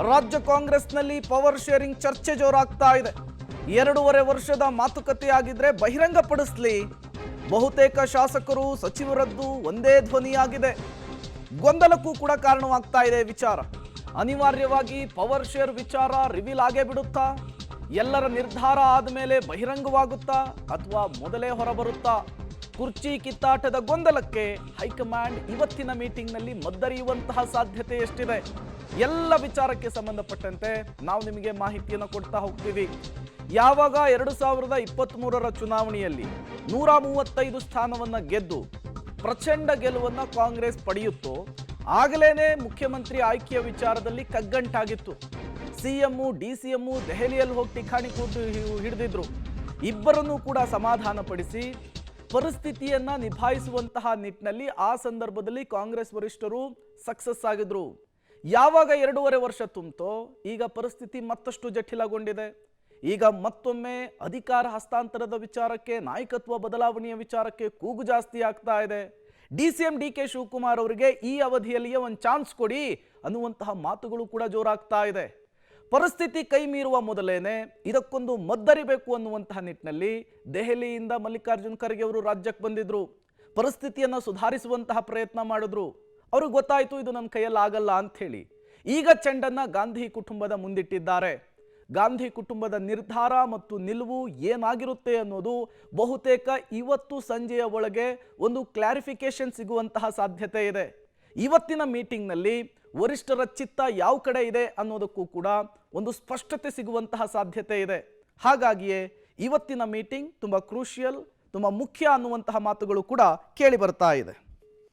ರಾಜ್ಯ ಕಾಂಗ್ರೆಸ್ನಲ್ಲಿ power sharing ಚರ್ಚೆ ಜೋರಾಗ್ತಾ ಇದೆ. 2.5 ವರ್ಷದ ಮಾತುಕತೆ ಆಗಿದ್ರೆ ಬಹಿರಂಗಪಡಿಸಲಿ. ಬಹುತೇಕ ಶಾಸಕರು ಸಚಿವರದ್ದು ಒಂದೇ ಧ್ವನಿಯಾಗಿದೆ. ಗೊಂದಲಕ್ಕೂ ಕೂಡ ಕಾರಣವಾಗ್ತಾ ಇದೆ ವಿಚಾರ. ಅನಿವಾರ್ಯವಾಗಿ ಪವರ್ ಶೇರ್ ವಿಚಾರ ರಿವೀಲ್ ಆಗೇ ಬಿಡುತ್ತಾ? ಎಲ್ಲರ ನಿರ್ಧಾರ ಆದಮೇಲೆ ಬಹಿರಂಗವಾಗುತ್ತಾ ಅಥವಾ ಮೊದಲೇ ಹೊರಬರುತ್ತಾ? ಕುರ್ಚಿ ಕಿತ್ತಾಟದ ಗೊಂದಲಕ್ಕೆ ಹೈಕಮಾಂಡ್ ಇವತ್ತಿನ ಮೀಟಿಂಗ್ನಲ್ಲಿ ಮದ್ದರಿಯುವಂತಹ ಸಾಧ್ಯತೆ ಎಷ್ಟಿದೆ? ಎಲ್ಲ ವಿಚಾರಕ್ಕೆ ಸಂಬಂಧಪಟ್ಟಂತೆ ನಾವು ನಿಮಗೆ ಮಾಹಿತಿಯನ್ನು ಕೊಡ್ತಾ ಹೋಗ್ತೀವಿ. ಯಾವಾಗ 2023ರ ಚುನಾವಣೆಯಲ್ಲಿ 135 ಸ್ಥಾನವನ್ನು ಗೆದ್ದು ಪ್ರಚಂಡ ಗೆಲುವನ್ನು ಕಾಂಗ್ರೆಸ್ ಪಡೆಯುತ್ತೋ ಆಗಲೇನೆ ಮುಖ್ಯಮಂತ್ರಿ ಆಯ್ಕೆಯ ವಿಚಾರದಲ್ಲಿ ಕಗ್ಗಂಟಾಗಿತ್ತು. ಸಿಎಂ ಡಿಸಿಎಂ ದೆಹಲಿಯಲ್ಲಿ ಹೋಗಿ ಠಿಕಾಣಿ ಕೂತು ಹಿಡಿದಿದ್ರು. ಇಬ್ಬರನ್ನೂ ಕೂಡ ಸಮಾಧಾನಪಡಿಸಿ ಪರಿಸ್ಥಿತಿಯನ್ನ ನಿಭಾಯಿಸುವಂತಹ ನಿಟ್ಟಿನಲ್ಲಿ ಆ ಸಂದರ್ಭದಲ್ಲಿ ಕಾಂಗ್ರೆಸ್ ವರಿಷ್ಠರು ಸಕ್ಸಸ್ ಆಗಿದ್ರು. ಯಾವಾಗ 2.5 ವರ್ಷ ತುಂಬಿತೋ ಈಗ ಪರಿಸ್ಥಿತಿ ಮತ್ತಷ್ಟು ಜಟಿಲಗೊಂಡಿದೆ. ಈಗ ಮತ್ತೊಮ್ಮೆ ಅಧಿಕಾರ ಹಸ್ತಾಂತರದ ವಿಚಾರಕ್ಕೆ, ನಾಯಕತ್ವ ಬದಲಾವಣೆಯ ವಿಚಾರಕ್ಕೆ ಕೂಗು ಜಾಸ್ತಿ ಆಗ್ತಾ ಇದೆ. ಡಿಸಿಎಂ ಡಿ.ಕೆ. ಶಿವಕುಮಾರ್ ಅವರಿಗೆ ಈ ಅವಧಿಯಲ್ಲಿಯೇ ಒಂದು ಚಾನ್ಸ್ ಕೊಡಿ ಅನ್ನುವಂತಹ ಮಾತುಗಳು ಕೂಡ ಜೋರಾಗ್ತಾ ಇದೆ. ಪರಿಸ್ಥಿತಿ ಕೈ ಮೀರುವ ಮೊದಲೇನೆ ಇದಕ್ಕೊಂದು ಮದ್ದರಿಬೇಕು ಅನ್ನುವಂತಹ ನಿಟ್ಟಿನಲ್ಲಿ ದೆಹಲಿಯಿಂದ ಮಲ್ಲಿಕಾರ್ಜುನ್ ಖರ್ಗೆ ಅವರು ರಾಜ್ಯಕ್ಕೆ ಬಂದಿದ್ರು. ಪರಿಸ್ಥಿತಿಯನ್ನು ಸುಧಾರಿಸುವಂತಹ ಪ್ರಯತ್ನ ಮಾಡಿದ್ರು. ಅವ್ರಿಗೆ ಗೊತ್ತಾಯಿತು ಇದು ನನ್ನ ಕೈಯಲ್ಲಿ ಆಗಲ್ಲ ಅಂತ ಹೇಳಿ. ಈಗ ಚೆಂಡನ್ನ ಗಾಂಧಿ ಕುಟುಂಬದ ಮುಂದಿಟ್ಟಿದ್ದಾರೆ. ಗಾಂಧಿ ಕುಟುಂಬದ ನಿರ್ಧಾರ ಮತ್ತು ನಿಲುವು ಏನಾಗಿರುತ್ತೆ ಅನ್ನೋದು ಬಹುತೇಕ ಇವತ್ತು ಸಂಜೆಯ ಒಳಗೆ ಒಂದು ಕ್ಲಾರಿಫಿಕೇಶನ್ ಸಿಗುವಂತಹ ಸಾಧ್ಯತೆ ಇದೆ. ಇವತ್ತಿನ ಮೀಟಿಂಗ್ನಲ್ಲಿ ವರಿಷ್ಠರ ಚಿತ್ತ ಯಾವ ಕಡೆ ಇದೆ ಅನ್ನೋದಕ್ಕೂ ಕೂಡ ಒಂದು ಸ್ಪಷ್ಟತೆ ಸಿಗುವಂತಹ ಸಾಧ್ಯತೆ ಇದೆ. ಹಾಗಾಗಿಯೇ ಇವತ್ತಿನ ಮೀಟಿಂಗ್ ತುಂಬ ಕ್ರೂಷಿಯಲ್, ತುಂಬ ಮುಖ್ಯ ಅನ್ನುವಂತಹ ಮಾತುಗಳು ಕೂಡ ಕೇಳಿ ಬರ್ತಾ ಇದೆ.